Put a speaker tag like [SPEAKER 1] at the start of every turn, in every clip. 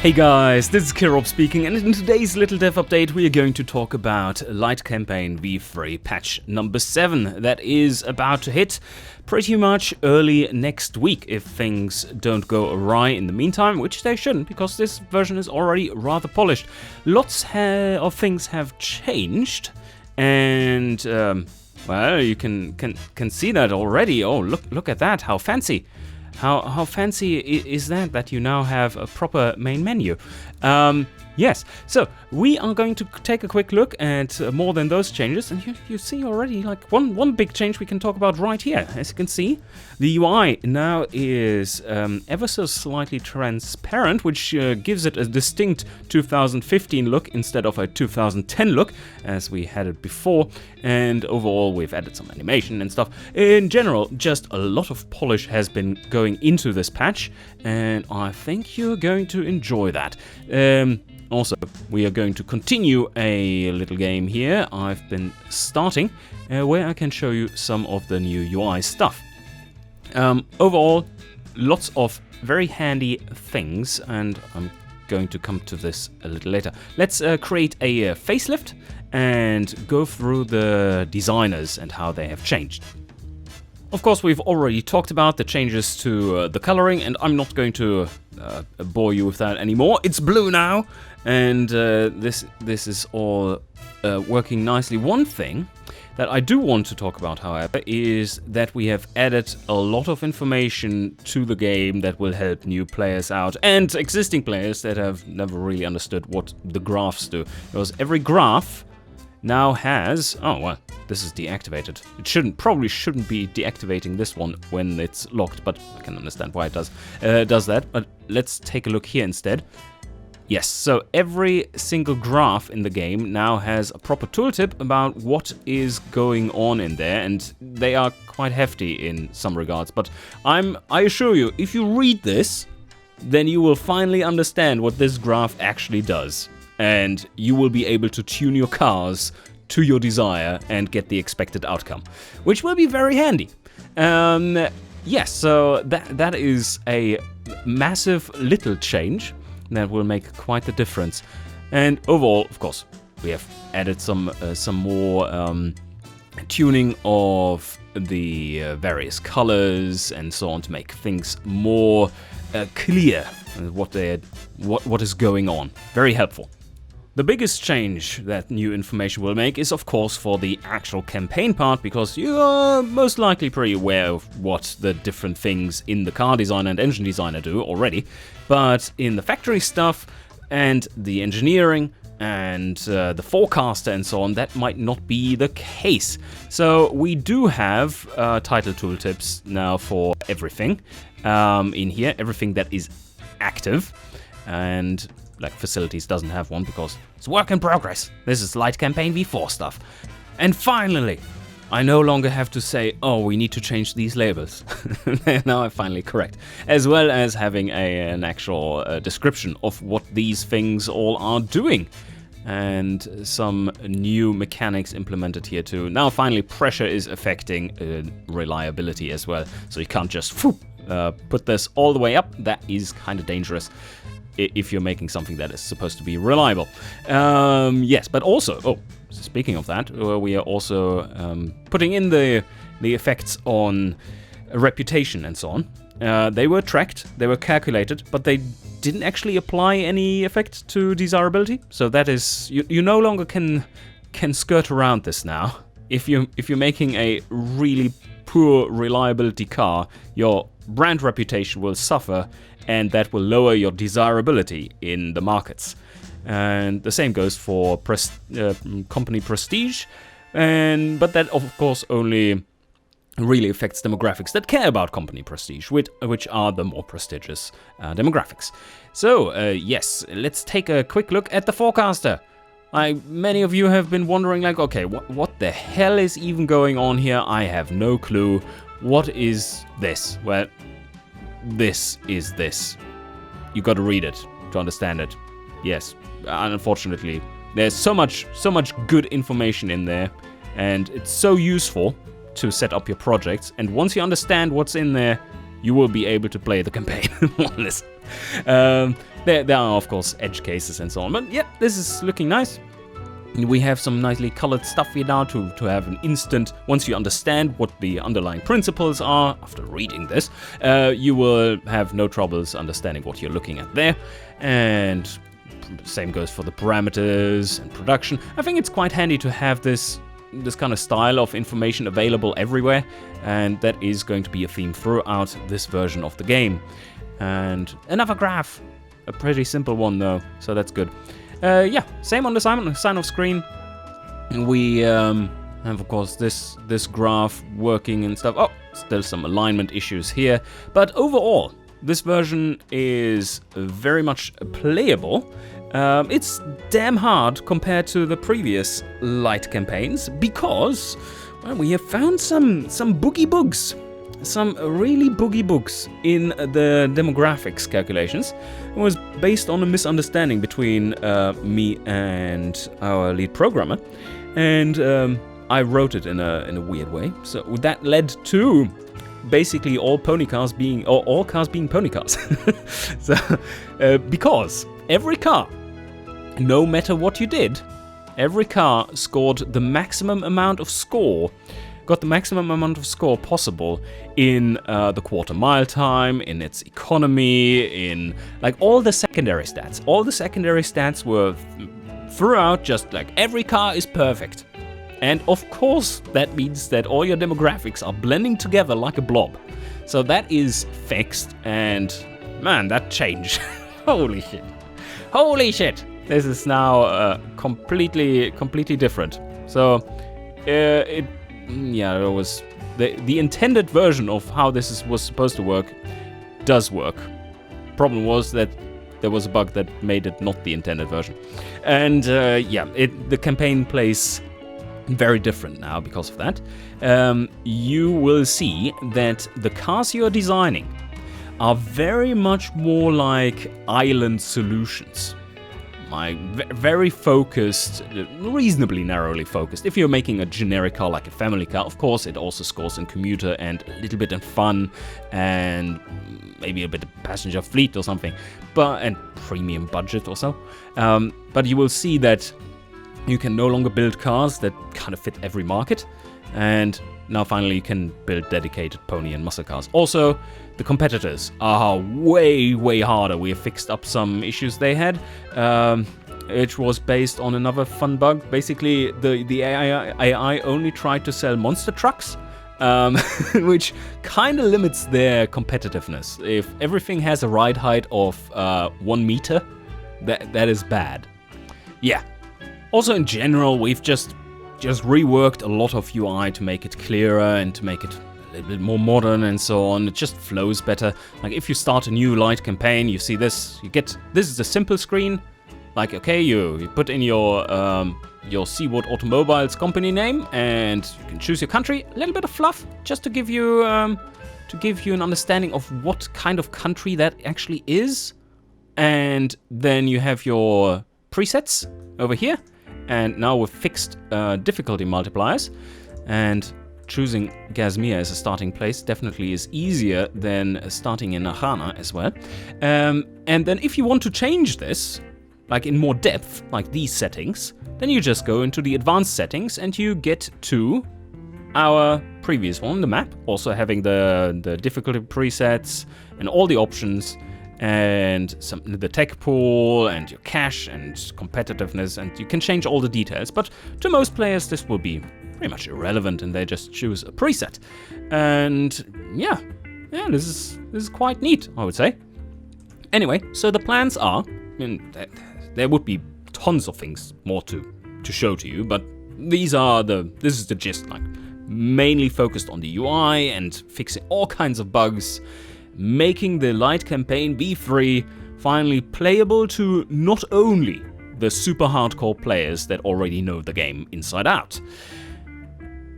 [SPEAKER 1] Hey guys, this is Kirop speaking, and in today's Little Dev Update we are going to talk about Light Campaign v3 patch number 7 that is about to hit pretty much early next week if things don't go awry in the meantime, which they shouldn't because this version is already rather polished. Lots of things have changed, and well, you can see that already. Oh, look at that, how fancy. How fancy is that you now have a proper main menu? Yes, so we are going to take a quick look at more than those changes, and you see already like one big change we can talk about right here. As you can see, the UI now is ever so slightly transparent, which gives it a distinct 2015 look instead of a 2010 look, as we had it before, and overall we've added some animation and stuff. In general, just a lot of polish has been going into this patch, and I think you're going to enjoy that. Also, we are going to continue a little game here I've been starting, where I can show you some of the new UI stuff. Overall, lots of very handy things, and I'm going to come to this a little later. Let's create a facelift and go through the designers and how they have changed. Of course, we've already talked about the changes to the coloring, and I'm not going to bore you with that anymore. It's blue now, and this is all working nicely. One thing that I do want to talk about, however, is that we have added a lot of information to the game that will help new players out and existing players that have never really understood what the graphs do. Because every graph now has... oh, well, this is deactivated. It probably shouldn't be deactivating this one when it's locked, but I can understand why it does that. But let's take a look here instead. Yes, so every single graph in the game now has a proper tooltip about what is going on in there, and they are quite hefty in some regards. But I assure you, if you read this, then you will finally understand what this graph actually does, and you will be able to tune your cars to your desire and get the expected outcome, which will be very handy. Yes, so that is a massive little change that will make quite the difference. And overall, of course, we have added some more tuning of the various colors and so on to make things more clear what is going on. Very helpful. The biggest change that new information will make is, of course, for the actual campaign part, because you are most likely pretty aware of what the different things in the car designer and engine designer do already. But in the factory stuff and the engineering and the forecaster and so on, that might not be the case. So we do have title tooltips now for everything in here, everything that is active, and like facilities doesn't have one because it's work in progress. This is Light Campaign v4 stuff. And finally, I no longer have to say, oh, we need to change these labels. Now I'm finally correct. As well as having an actual description of what these things all are doing. And some new mechanics implemented here too. Now finally pressure is affecting reliability as well. So you can't just put this all the way up. That is kind of dangerous if you're making something that is supposed to be reliable. Yes, but also, speaking of that, we are also putting in the effects on reputation and so on. They were tracked, they were calculated, but they didn't actually apply any effect to desirability. So that is, you no longer can skirt around this now. If you're making a really poor reliability car, your brand reputation will suffer, and that will lower your desirability in the markets. And the same goes for company prestige, but that of course only really affects demographics that care about company prestige, which are the more prestigious demographics. So yes, let's take a quick look at the forecaster. Many of you have been wondering, like, okay, what the hell is even going on here? I have no clue. What is this? Well, this is this. You got to read it to understand it. Yes, unfortunately, there's so much good information in there, and it's so useful to set up your projects. And once you understand what's in there, you will be able to play the campaign, more or less. There are, of course, edge cases and so on, but yeah, this is looking nice. We have some nicely colored stuff here now to have an instant, once you understand what the underlying principles are, after reading this, you will have no troubles understanding what you're looking at there. And same goes for the parameters and production. I think it's quite handy to have this kind of style of information available everywhere, and that is going to be a theme throughout this version of the game. And another graph, a pretty simple one though, so that's good. Yeah, same on the sign-off screen. We have, of course, this graph working and stuff. Oh, still some alignment issues here. But overall, this version is very much playable. It's damn hard compared to the previous light campaigns because, well, we have found some boogie bugs. Some really boogie bugs in the demographics calculations. It was based on a misunderstanding between me and our lead programmer, and I wrote it in a weird way. So that led to basically all cars being pony cars. So because every car, no matter what you did, every car scored the maximum amount of score. Got the maximum amount of score possible in the quarter mile time, in its economy, in like all the secondary stats. All the secondary stats were throughout just like every car is perfect. And of course that means that all your demographics are blending together like a blob. So that is fixed, and man, that changed. Holy shit. Holy shit. This is now completely different. So it was the intended version of how this was supposed to work does work. Problem was that there was a bug that made it not the intended version, and the campaign plays very different now because of that. You will see that the cars you are designing are very much more like island solutions. Like very focused, reasonably narrowly focused. If you're making a generic car like a family car, of course it also scores in commuter and a little bit in fun and maybe a bit of passenger fleet or something, and premium budget or so. But you will see that you can no longer build cars that kind of fit every market, and now finally you can build dedicated pony and muscle cars. Also, the competitors are way harder. We have fixed up some issues they had. It was based on another fun bug. Basically, the AI only tried to sell monster trucks, which kind of limits their competitiveness. If everything has a ride height of 1 meter, that is bad. Yeah. Also, in general, we've just reworked a lot of UI to make it clearer and to make it a little bit more modern and so on. It just flows better. Like if you start a new light campaign, you see this. This is a simple screen. Like, okay, you put in your Seawood Automobiles company name, and you can choose your country. A little bit of fluff, just to give you an understanding of what kind of country that actually is. And then you have your presets over here. And now with fixed difficulty multipliers, and choosing Gazmir as a starting place definitely is easier than starting in Ahana as well. And then if you want to change this, like in more depth, like these settings, then you just go into the advanced settings and you get to our previous one, the map, also having the difficulty presets and all the options, and the tech pool and your cash and competitiveness, and you can change all the details. But to most players this will be pretty much irrelevant, and they just choose a preset. And yeah, this is quite neat, I would say. Anyway, so the plans are, there would be tons of things more to show to you, but this is the gist, like mainly focused on the UI and fixing all kinds of bugs, making the light campaign V3 finally playable to not only the super hardcore players that already know the game inside out.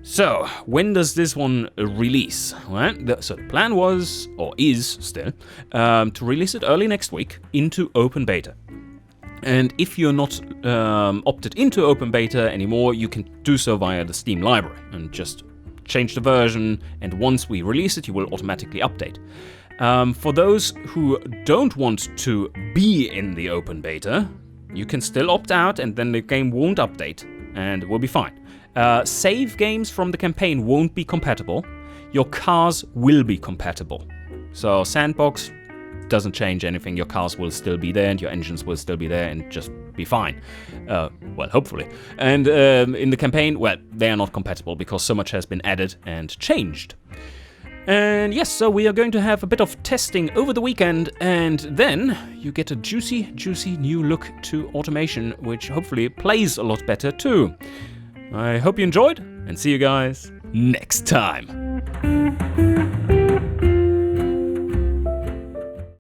[SPEAKER 1] So, when does this one release? Well, so the plan was, or is still, to release it early next week into open beta. And if you're not opted into open beta anymore, you can do so via the Steam library and just change the version, and once we release it, you will automatically update. For those who don't want to be in the open beta, you can still opt out and then the game won't update and we'll be fine. Save games from the campaign won't be compatible. Your cars will be compatible. So Sandbox doesn't change anything. Your cars will still be there and your engines will still be there and just be fine. Well, hopefully. And in the campaign, well, they are not compatible because so much has been added and changed. And yes, so we are going to have a bit of testing over the weekend, and then you get a juicy, juicy new look to automation, which hopefully plays a lot better too. I hope you enjoyed, and see you guys next time.